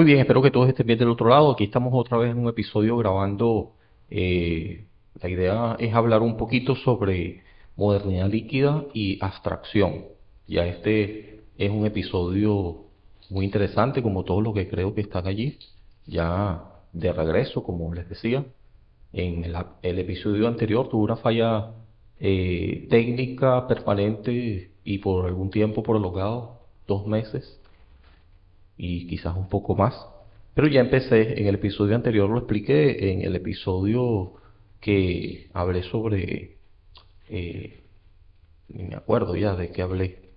bien, espero que todos estén bien del otro lado. Aquí estamos otra vez en un episodio grabando. La idea es hablar un poquito sobre modernidad líquida y abstracción. Ya este es un episodio muy interesante, como todos los que creo que están allí. Ya de regreso, como les decía, en el episodio anterior tuve una falla técnica permanente y por algún tiempo prolongado, 2 meses y quizás un poco más. Pero ya empecé, en el episodio anterior lo expliqué, en el episodio que hablé sobre, eh, ni me acuerdo ya de qué hablé,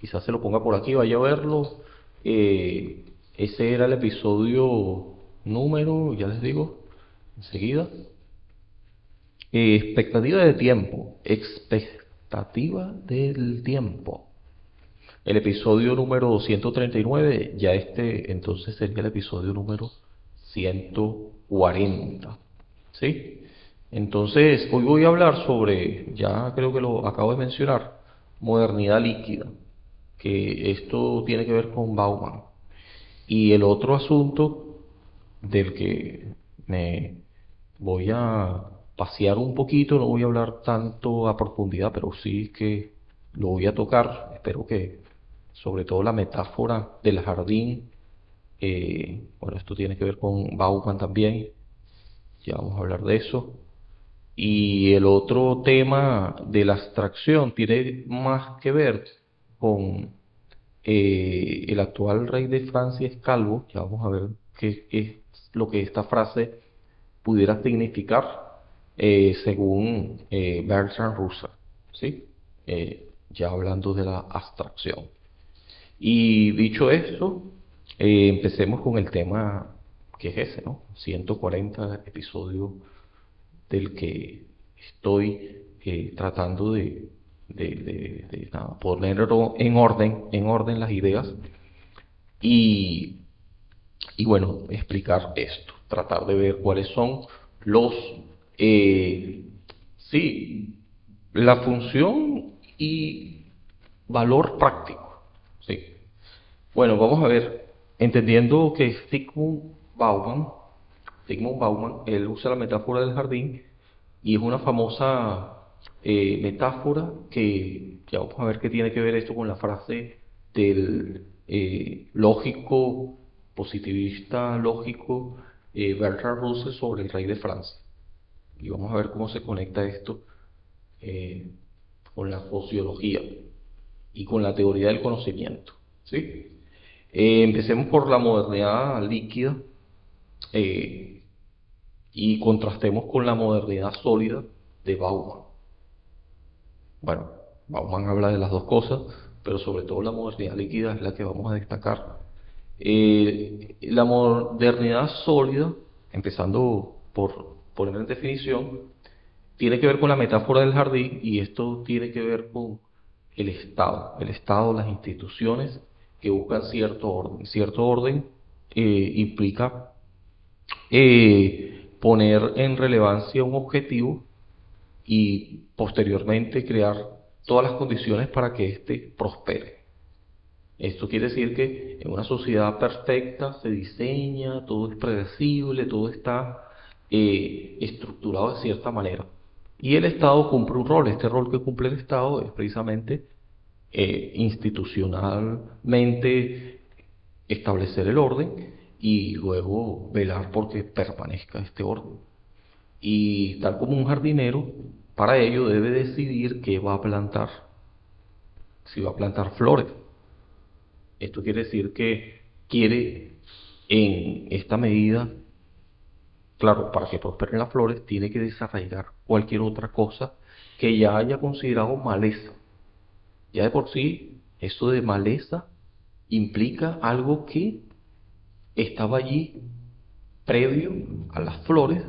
quizás se lo ponga por aquí, vaya a verlo. Ese era el episodio número, ya les digo, enseguida. Expectativa del tiempo. El episodio número 139, ya este entonces sería el episodio número 140. ¿Sí? Entonces, hoy voy a hablar sobre, ya creo que lo acabo de mencionar, modernidad líquida, que esto tiene que ver con Bauman. Y el otro asunto del que me voy a pasear un poquito, no voy a hablar tanto a profundidad, pero sí que lo voy a tocar. Espero que, sobre todo, la metáfora del jardín, bueno, esto tiene que ver con Bauman también, ya vamos a hablar de eso. Y el otro tema de la abstracción tiene más que ver con el actual rey de Francia es calvo. Ya vamos a ver qué es lo que esta frase pudiera significar según Bertrand Russell, ¿sí? Ya hablando de la abstracción. Y dicho esto, empecemos con el tema que es ese, ¿no? 140 episodios del que estoy tratando de nada, ponerlo en orden las ideas y, y bueno, explicar esto, tratar de ver cuáles son los, eh, sí, la función y valor práctico, sí. Bueno, vamos a ver, entendiendo que Zygmunt Bauman, él usa la metáfora del jardín y es una famosa metáfora que ya vamos a ver qué tiene que ver esto con la frase del lógico, positivista lógico Bertrand Russell sobre el rey de Francia. Y vamos a ver cómo se conecta esto eh, con la sociología y con la teoría del conocimiento. ¿Sí? Empecemos por la modernidad líquida eh, y contrastemos con la modernidad sólida de Bauman. Bueno, Bauman habla de las dos cosas, pero sobre todo la modernidad líquida es la que vamos a destacar. La modernidad sólida, empezando por poner en definición, tiene que ver con la metáfora del jardín y esto tiene que ver con el Estado, las instituciones que buscan cierto orden. Cierto orden implica poner en relevancia un objetivo y posteriormente crear todas las condiciones para que éste prospere. Esto quiere decir que en una sociedad perfecta se diseña, todo es predecible, todo está estructurado de cierta manera. Y el Estado cumple un rol. Este rol que cumple el Estado es precisamente institucionalmente establecer el orden y luego velar porque permanezca este orden. Y tal como un jardinero, para ello debe decidir qué va a plantar. Si va a plantar flores. Esto quiere decir que quiere en esta medida, claro, para que prosperen las flores, tiene que desarraigar cualquier otra cosa que ya haya considerado maleza. Ya de por sí, eso de maleza implica algo que estaba allí previo a las flores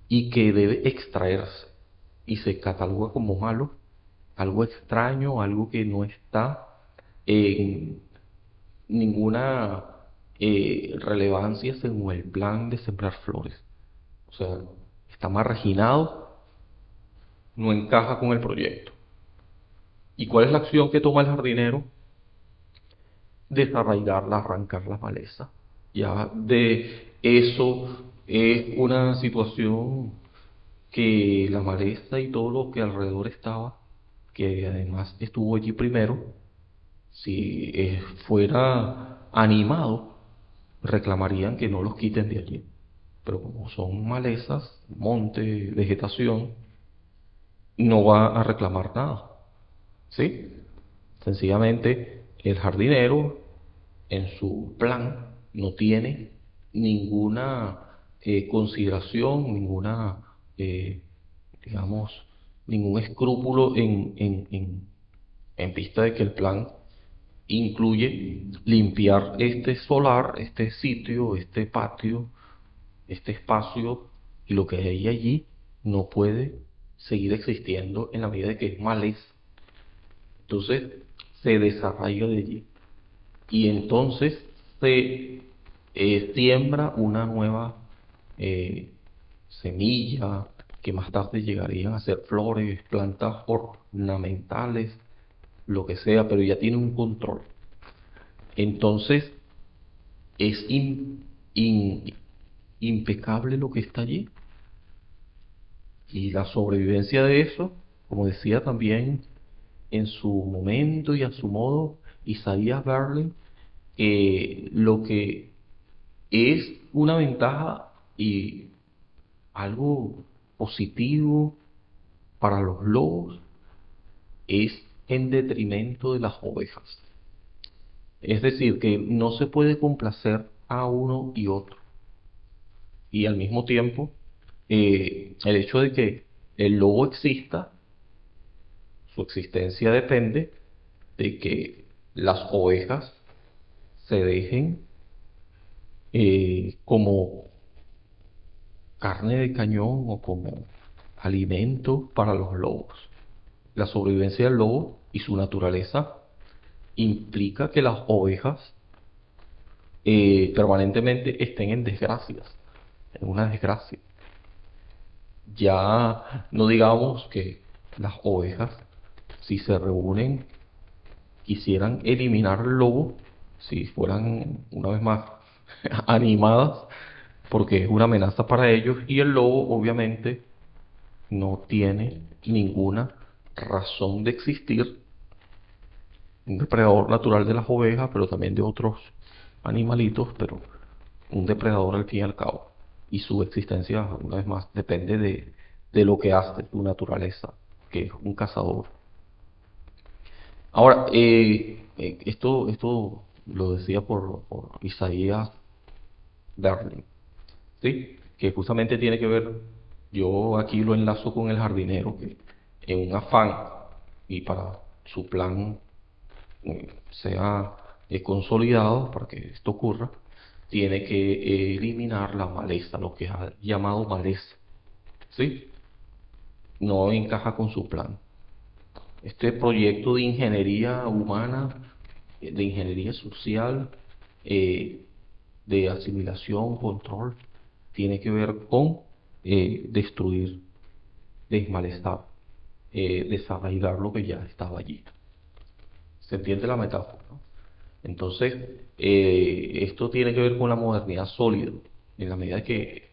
y que debe extraerse y se cataloga como malo, algo extraño, algo que no está en ninguna relevancia según el plan de sembrar flores. O sea, está marginado, no encaja con el proyecto. ¿Y cuál es la acción que toma el jardinero? Desarraigarla, arrancar la maleza. Ya de eso es una situación que la maleza y todo lo que alrededor estaba, que además estuvo allí primero, si fuera animado, reclamarían que no los quiten de allí. Pero como son malezas, monte, vegetación, no va a reclamar nada, ¿sí? Sencillamente el jardinero en su plan no tiene ninguna consideración, ninguna, digamos, ningún escrúpulo en vista de que el plan incluye limpiar este solar, este sitio, este patio, este espacio, y lo que hay allí no puede seguir existiendo en la medida de que es maleza. Entonces se desarraiga de allí y entonces se siembra una nueva eh, semilla que más tarde llegarían a ser flores, plantas ornamentales, lo que sea, pero ya tiene un control. Entonces es impecable lo que está allí, y la sobrevivencia de eso, como decía también en su momento y a su modo Isaías Berlin, lo que es una ventaja y algo positivo para los lobos es en detrimento de las ovejas. Es decir, que no se puede complacer a uno y otro. Y al mismo tiempo, el hecho de que el lobo exista, su existencia depende de que las ovejas se dejen como carne de cañón o como alimento para los lobos. La sobrevivencia del lobo y su naturaleza implica que las ovejas permanentemente estén en desgracias, en una desgracia. Ya no digamos que las ovejas, si se reúnen, quisieran eliminar al lobo, si fueran una vez más animadas, porque es una amenaza para ellos, y el lobo obviamente no tiene ninguna razón de existir, un depredador natural de las ovejas, pero también de otros animalitos, pero un depredador al fin y al cabo. Y su existencia, una vez más, depende de lo que hace su naturaleza, que es un cazador. Ahora, esto lo decía por Isaías Berlin, ¿sí? Que justamente tiene que ver, yo aquí lo enlazo con el jardinero, que en un afán y para su plan sea consolidado, para que esto ocurra, tiene que eliminar la maleza, lo que ha llamado maleza, ¿sí? No encaja con su plan. Este proyecto de ingeniería humana, de ingeniería social, eh, de asimilación, control, tiene que ver con destruir, desmalezar, desarraigar lo que ya estaba allí. ¿Se entiende la metáfora, no? Entonces, esto tiene que ver con la modernidad sólida, en la medida que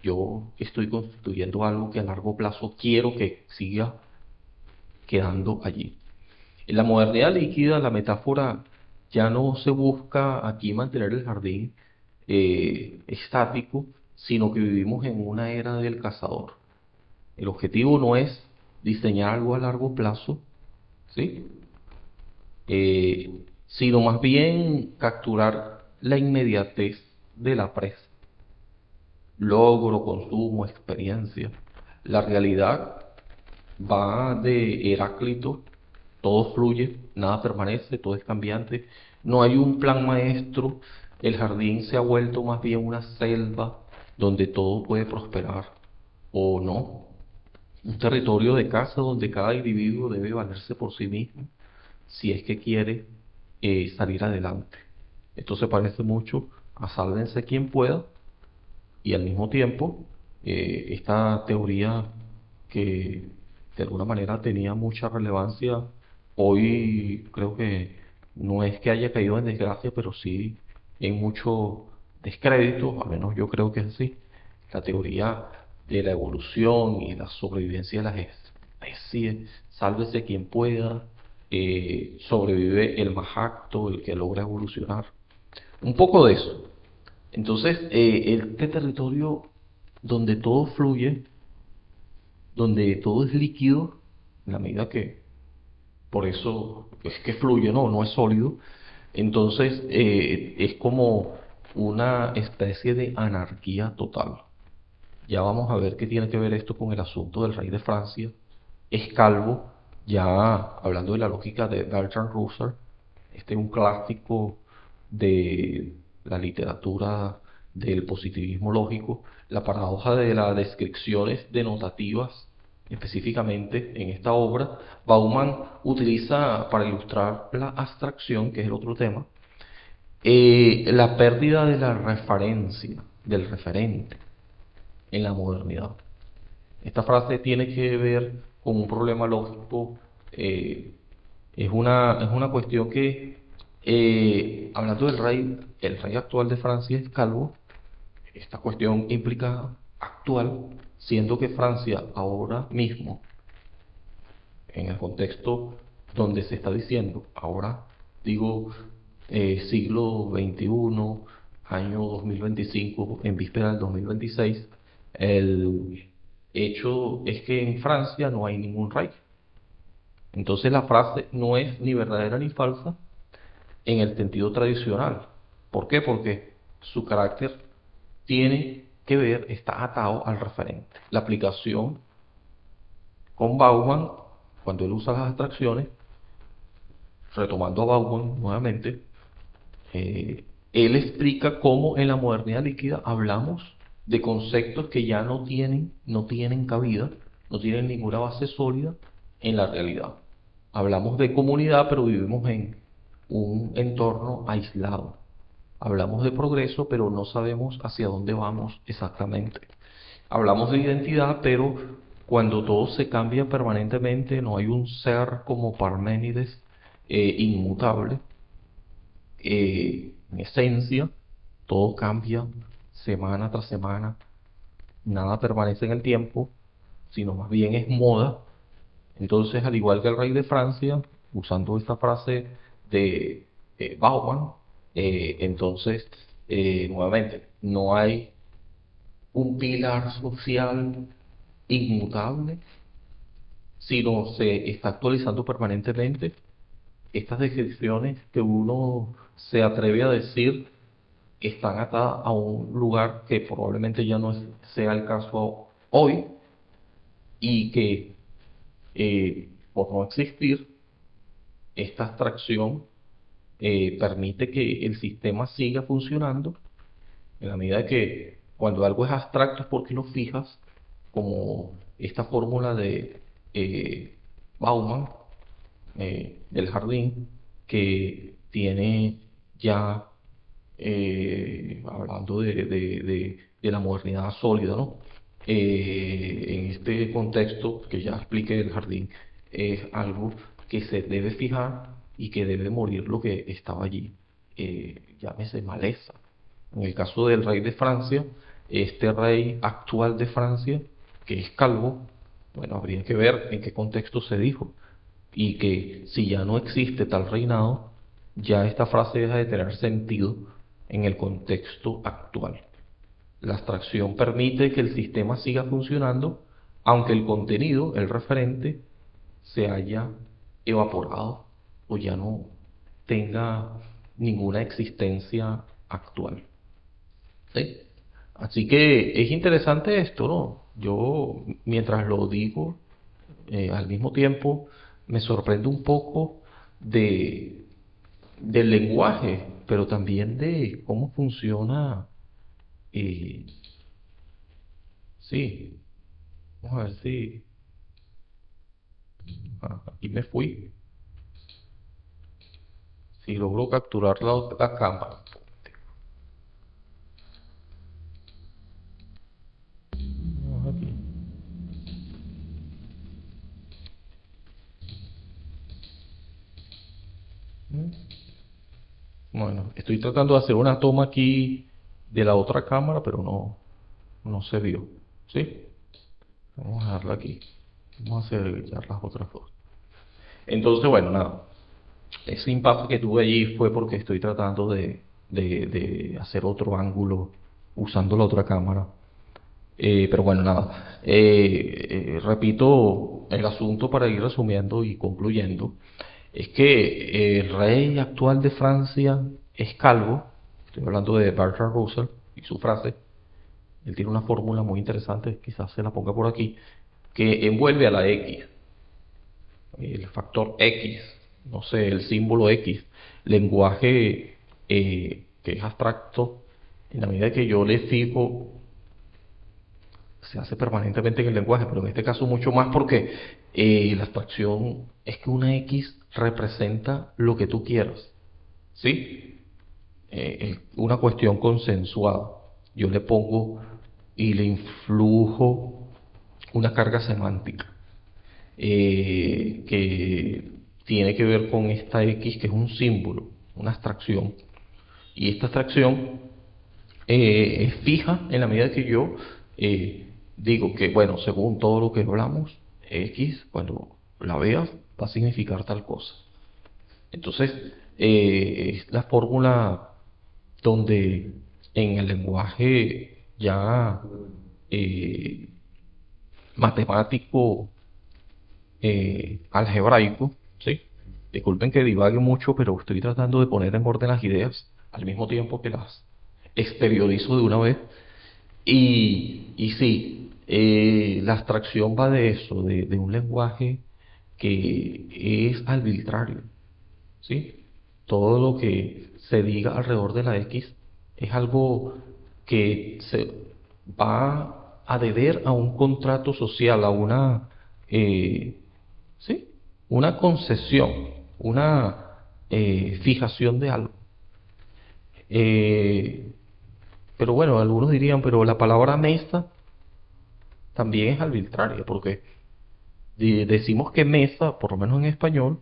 yo estoy construyendo algo que a largo plazo quiero que siga quedando allí. En la modernidad líquida, la metáfora, ya no se busca aquí mantener el jardín estático, sino que vivimos en una era del cazador. El objetivo no es diseñar algo a largo plazo, ¿sí? Sino más bien capturar la inmediatez de la presa. Logro, consumo, experiencia. La realidad va de Heráclito, todo fluye, nada permanece, todo es cambiante, no hay un plan maestro, el jardín se ha vuelto más bien una selva donde todo puede prosperar o no, un territorio de caza donde cada individuo debe valerse por sí mismo si es que quiere salir adelante. Esto se parece mucho a sálvense quien pueda, y al mismo tiempo esta teoría que de alguna manera tenía mucha relevancia, hoy creo que no es que haya caído en desgracia, pero sí en mucho descrédito, al menos yo creo que es así, la teoría de la evolución y la sobrevivencia de las especies, sálvese quien pueda, sobrevive el más apto, el que logra evolucionar, un poco de eso. Entonces, este territorio donde todo fluye, donde todo es líquido, en la medida que, por eso es que fluye, no es sólido, entonces es como una especie de anarquía total. Ya vamos a ver qué tiene que ver esto con el asunto del rey de Francia. Es calvo, ya hablando de la lógica de Bertrand Russell, este es un clásico de la literatura del positivismo lógico, la paradoja de las descripciones denotativas, específicamente en esta obra, Bauman utiliza para ilustrar la abstracción, que es el otro tema, la pérdida de la referencia, del referente en la modernidad. Esta frase tiene que ver con un problema lógico, es una cuestión que, hablando del rey, el rey actual de Francia es calvo, esta cuestión implica actual, siendo que Francia ahora mismo, en el contexto donde se está diciendo, ahora digo siglo XXI, año 2025, en víspera del 2026, el hecho es que en Francia no hay ningún rey. Entonces la frase no es ni verdadera ni falsa en el sentido tradicional. ¿Por qué? Porque su carácter tiene que ver, está atado al referente. La aplicación con Bauman, cuando él usa las abstracciones, retomando a Bauman nuevamente, él explica cómo en la modernidad líquida hablamos de conceptos que ya no tienen cabida, no tienen ninguna base sólida en la realidad. Hablamos de comunidad, pero vivimos en un entorno aislado. Hablamos de progreso, pero no sabemos hacia dónde vamos exactamente. Hablamos de identidad, pero cuando todo se cambia permanentemente, no hay un ser como Parménides inmutable. En esencia, todo cambia semana tras semana, nada permanece en el tiempo, sino más bien es moda. Entonces, al igual que el rey de Francia, usando esta frase de Bauman, entonces, nuevamente, no hay un pilar social inmutable, sino se está actualizando permanentemente. Estas descripciones que uno se atreve a decir están atadas a un lugar que probablemente ya no sea el caso hoy y que por no existir, esta abstracción permite que el sistema siga funcionando en la medida de que cuando algo es abstracto es porque lo fijas, como esta fórmula de Bauman, del jardín, que tiene ya, hablando de la modernidad sólida, ¿no? En este contexto que ya expliqué del jardín, es algo que se debe fijar y que debe morir lo que estaba allí, llámese maleza. En el caso del rey de Francia, este rey actual de Francia, que es calvo, bueno, habría que ver en qué contexto se dijo, y que si ya no existe tal reinado, ya esta frase deja de tener sentido en el contexto actual. La abstracción permite que el sistema siga funcionando, aunque el contenido, el referente, se haya evaporado o ya no tenga ninguna existencia actual. ¿Sí? Así que es interesante esto, ¿no? Yo, mientras lo digo, al mismo tiempo me sorprende un poco de, del lenguaje, pero también de cómo funciona. eh, sí, vamos a ver si aquí me fui, si logro capturar la cámara. Vamos aquí. Bueno, estoy tratando de hacer una toma aquí de la otra cámara, pero no se vio. ¿Sí? Vamos a dejarla aquí. Vamos a hacer ya las otras dos. Entonces, bueno, nada. Ese impacto que tuve allí fue porque estoy tratando de hacer otro ángulo usando la otra cámara. Pero bueno, nada. Repito el asunto para ir resumiendo y concluyendo. Es que el rey actual de Francia es calvo. Estoy hablando de Bertrand Russell y su frase. Él tiene una fórmula muy interesante, quizás se la ponga por aquí, que envuelve a la X, el factor X, no sé, el símbolo X, lenguaje que es abstracto. En la medida que yo le fijo, se hace permanentemente en el lenguaje, pero en este caso mucho más porque la abstracción es que una X representa lo que tú quieras, ¿sí? Es una cuestión consensuada. Yo le pongo y le influjo una carga semántica que tiene que ver con esta X, que es un símbolo, una abstracción. Y esta abstracción es fija en la medida que yo digo que, bueno, según todo lo que hablamos, X, cuando la veas, va a significar tal cosa. Entonces, es la fórmula donde en el lenguaje ya eh, matemático algebraico, ¿sí? Disculpen que divague mucho, pero estoy tratando de poner en orden las ideas al mismo tiempo que las exteriorizo de una vez. Y sí, la abstracción va de eso, de un lenguaje que es arbitrario, ¿sí? Todo lo que se diga alrededor de la X es algo que se va a deber a un contrato social, a una, ¿sí? Una concesión, una fijación de algo. Eh, pero bueno, algunos dirían, pero la palabra mesa también es arbitraria, porque decimos que mesa, por lo menos en español,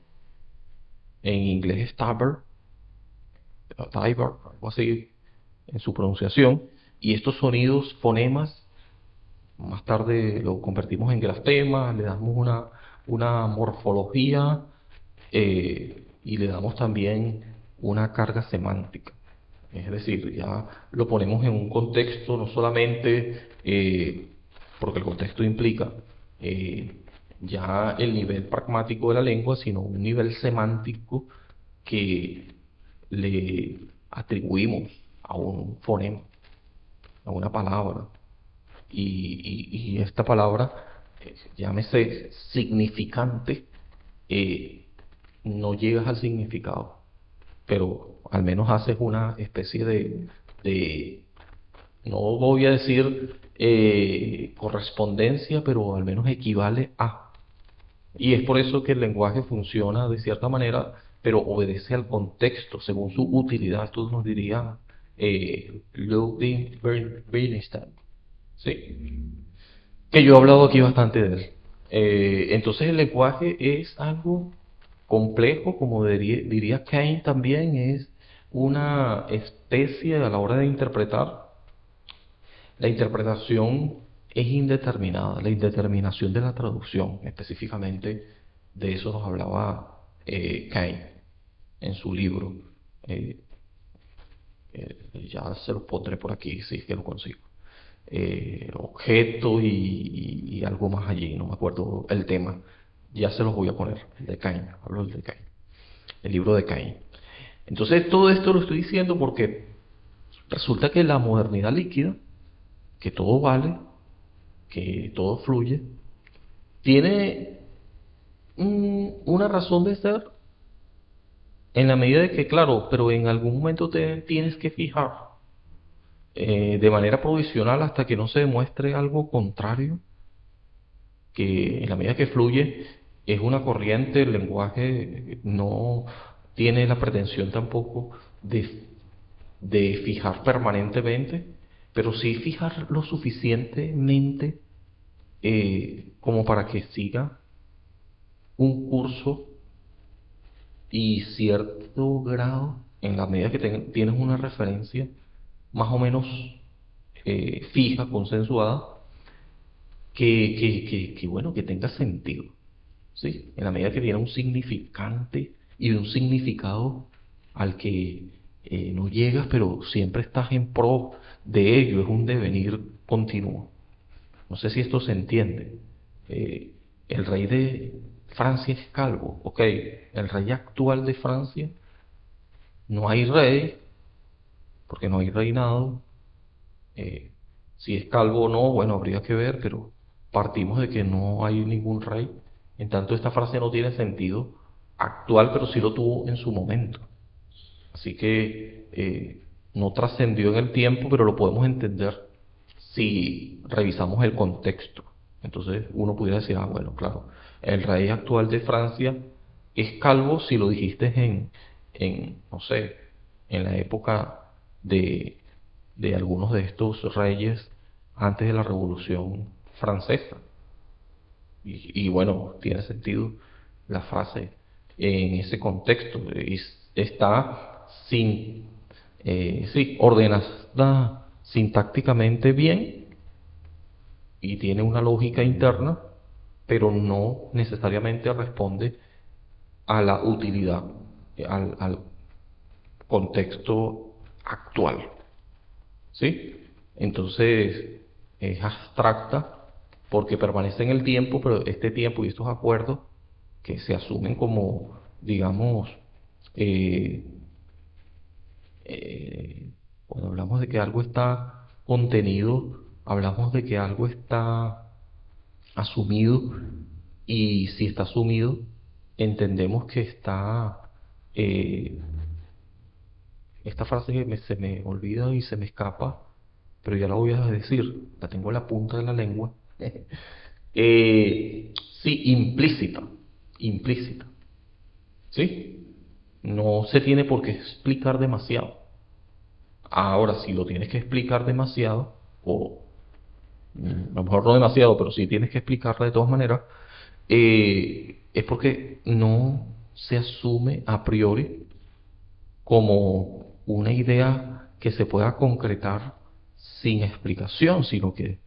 en inglés es tabard, algo así en su pronunciación, y estos sonidos, fonemas, más tarde lo convertimos en grafemas, le damos una morfología y le damos también una carga semántica. Es decir, ya lo ponemos en un contexto, no solamente porque el contexto implica ya el nivel pragmático de la lengua, sino un nivel semántico que le atribuimos a un fonema, a una palabra. Y esta palabra, llámese significante, eh, no llegas al significado, pero al menos haces una especie de no voy a decir correspondencia, pero al menos equivale a. Y es por eso que el lenguaje funciona de cierta manera, pero obedece al contexto, según su utilidad. Esto nos diría Ludwig Wittgenstein, ¿sí? Que yo he hablado aquí bastante de él. Entonces el lenguaje es algo complejo, como diría Keynes también, es una especie a la hora de interpretar. La interpretación es indeterminada, la indeterminación de la traducción, específicamente de eso nos hablaba Keynes en su libro. Eh, ya se los pondré por aquí si es que lo consigo. Objeto y algo más allí, no me acuerdo el tema. Ya se los voy a poner, el de Keynes, hablo del de Keynes, el libro de Keynes. Entonces todo esto lo estoy diciendo porque resulta que la modernidad líquida, que todo vale, que todo fluye, tiene una razón de ser en la medida de que, claro, pero en algún momento te tienes que fijar de manera provisional hasta que no se demuestre algo contrario, que en la medida que fluye es una corriente, el lenguaje no tiene la pretensión tampoco de fijar permanentemente, pero sí fijar lo suficientemente como para que siga un curso y cierto grado, en la medida que tienes una referencia, más o menos fija, consensuada, bueno, que tenga sentido, ¿sí? En la medida que tiene un significante y un significado al que no llegas, pero siempre estás en pro de ello, es un devenir continuo. No sé si esto se entiende. Eh, el rey de Francia es calvo, ok. El rey actual de Francia, no hay rey, porque no hay reinado. Eh, si es calvo o no, bueno, habría que ver, pero partimos de que no hay ningún rey. En tanto, esta frase no tiene sentido actual, pero sí lo tuvo en su momento. Así que no trascendió en el tiempo, pero lo podemos entender si revisamos el contexto. Entonces uno pudiera decir, ah, bueno, claro, el rey actual de Francia es calvo si lo dijiste no sé, en la época de, de algunos de estos reyes antes de la Revolución Francesa. Y bueno, tiene sentido la frase en ese contexto. Está sí, ordenada sintácticamente bien y tiene una lógica interna, pero no necesariamente responde a la utilidad, al contexto actual. ¿Sí? Entonces es abstracta porque permanece en el tiempo, pero este tiempo y estos acuerdos que se asumen como, digamos, eh, cuando hablamos de que algo está contenido, hablamos de que algo está asumido, y si está asumido, entendemos que está, eh, esta frase que se me olvida y se me escapa, pero ya la voy a decir, la tengo en la punta de la lengua. Sí, implícita, implícita, ¿sí? No se tiene por qué explicar demasiado. Ahora, si lo tienes que explicar demasiado, o a lo mejor no demasiado, pero si tienes que explicarla de todas maneras, es porque no se asume a priori como una idea que se pueda concretar sin explicación, sino que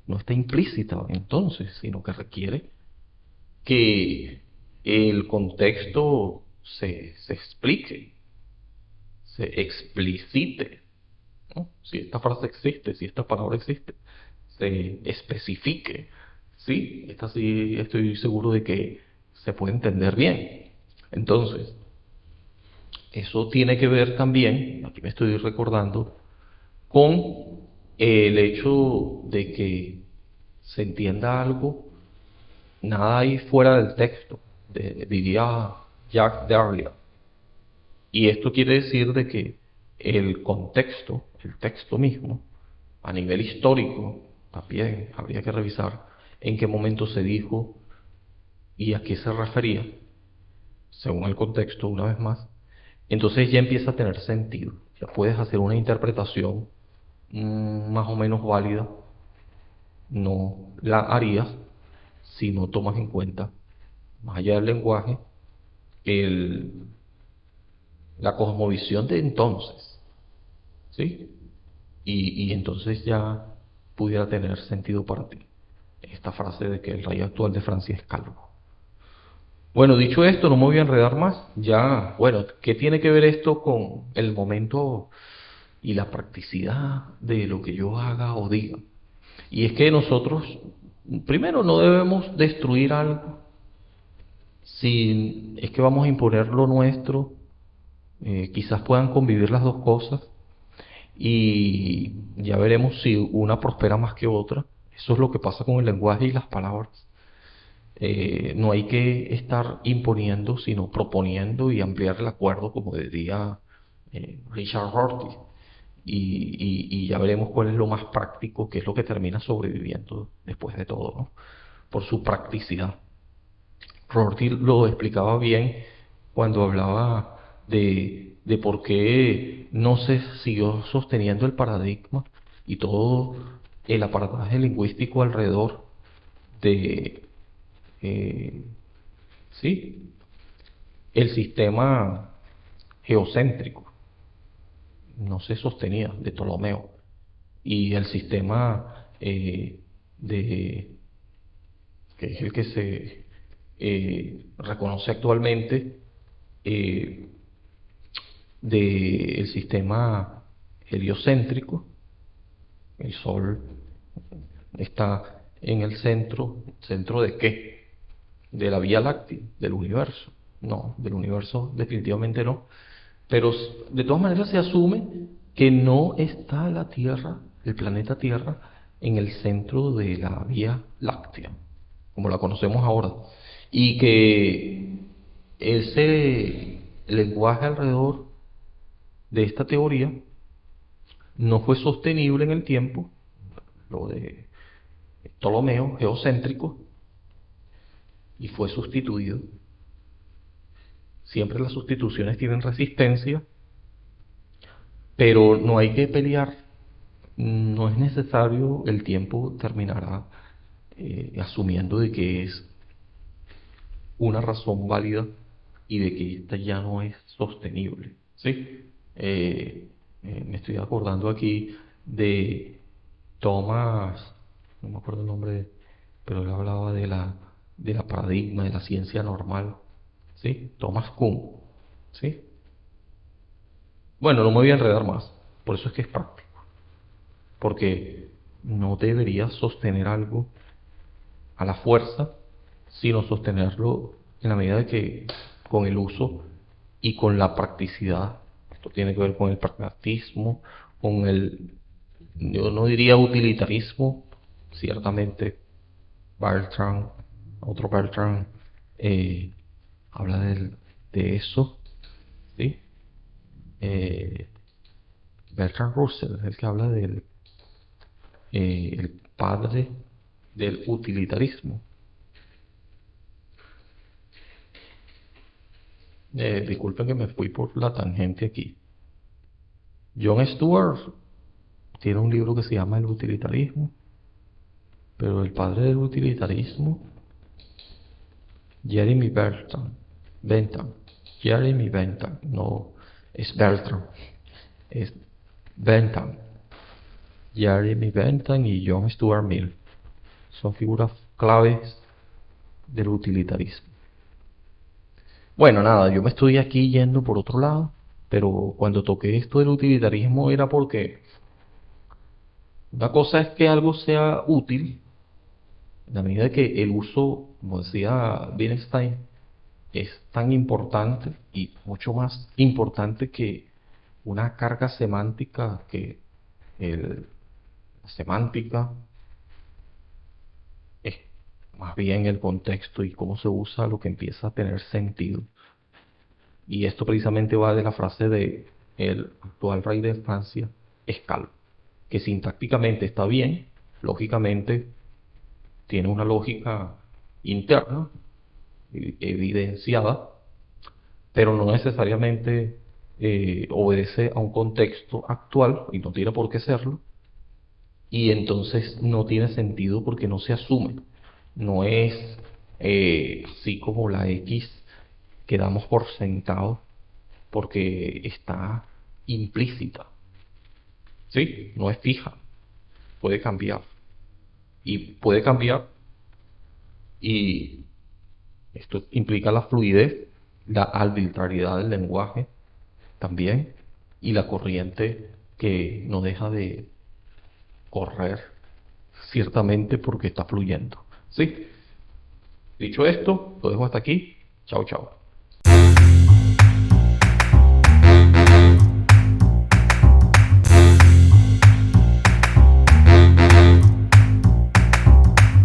no está implícita entonces, sino que requiere que el contexto se explique, se explicite, ¿no? Si esta frase existe, si esta palabra existe, se especifique, ¿sí? Esta sí estoy seguro de que se puede entender bien. Entonces, eso tiene que ver también, aquí me estoy recordando, con el hecho de que se entienda algo, nada hay fuera del texto, diría Jacques Derrida. Y esto quiere decir de que el contexto, el texto mismo, a nivel histórico, también habría que revisar en qué momento se dijo y a qué se refería, según el contexto, una vez más. Entonces ya empieza a tener sentido. Ya puedes hacer una interpretación más o menos válida. No la harías si no tomas en cuenta, más allá del lenguaje, el, la cosmovisión de entonces, ¿sí? Y entonces ya pudiera tener sentido para ti esta frase de que el rey actual de Francia es calvo. Bueno, dicho esto, no me voy a enredar más. Ya, bueno, ¿qué tiene que ver esto con el momento y la practicidad de lo que yo haga o diga? Y es que nosotros, primero, no debemos destruir algo si es que vamos a imponer lo nuestro. Quizás puedan convivir las dos cosas y ya veremos si una prospera más que otra. Eso es lo que pasa con el lenguaje y las palabras. No hay que estar imponiendo, sino proponiendo y ampliar el acuerdo, como diría Richard Rorty. Y ya veremos cuál es lo más práctico, qué es lo que termina sobreviviendo después de todo, ¿no? Por su practicidad. Rorty lo explicaba bien cuando hablaba de por qué no se siguió sosteniendo el paradigma y todo el aparataje lingüístico alrededor de, eh, sí, el sistema geocéntrico. no se sostenía, de Ptolomeo. Y el sistema que es el que se reconoce actualmente, eh, del sistema heliocéntrico. El Sol está en el centro. ¿Centro de qué? De la Vía Láctea, del universo. No, del universo definitivamente no. Pero de todas maneras se asume que no está la Tierra, el planeta Tierra, en el centro de la Vía Láctea, como la conocemos ahora. Y que ese lenguaje alrededor de esta teoría no fue sostenible en el tiempo, lo de Ptolomeo, geocéntrico, y fue sustituido. Siempre las sustituciones tienen resistencia, pero no hay que pelear, no es necesario, el tiempo terminará asumiendo de que es una razón válida y de que esta ya no es sostenible. ¿Sí? Me estoy acordando aquí de Thomas, no me acuerdo el nombre, pero él hablaba de la paradigma de la ciencia normal. ¿Sí? Thomas Kuhn. ¿Sí? Bueno, no me voy a enredar más, por eso es que es práctico, porque no deberías sostener algo a la fuerza, sino sostenerlo en la medida de que con el uso y con la practicidad. Esto tiene que ver con el pragmatismo, con el, yo no diría utilitarismo, ciertamente Bertrand, otro Bertrand, eh, habla de eso, ¿sí? Eh, Bertrand Russell es el que habla del el padre del utilitarismo. Disculpen que me fui por la tangente aquí. John Stuart tiene un libro que se llama El utilitarismo, pero el padre del utilitarismo, Jeremy Bentham, Jeremy Bentham, no es Bertrand, es Bentham, Jeremy Bentham y John Stuart Mill son figuras claves del utilitarismo. Bueno, nada, yo me estoy aquí yendo por otro lado, pero cuando toqué esto del utilitarismo era porque una cosa es que algo sea útil, en la medida que el uso, como decía Wittgenstein, es tan importante y mucho más importante que una carga semántica, que la semántica es más bien el contexto y cómo se usa lo que empieza a tener sentido. Y esto precisamente va de la frase de el actual rey de Francia, Escal, que sintácticamente está bien, lógicamente tiene una lógica interna, evidenciada, pero no necesariamente obedece a un contexto actual, y no tiene por qué serlo, y entonces no tiene sentido porque no se asume. No es así como la X que damos por sentado, porque está implícita. ¿Sí? No es fija, puede cambiar. Y puede cambiar, y esto implica la fluidez, la arbitrariedad del lenguaje también, y la corriente que no deja de correr ciertamente porque está fluyendo. ¿Sí? Dicho esto, lo dejo hasta aquí. Chao, chao.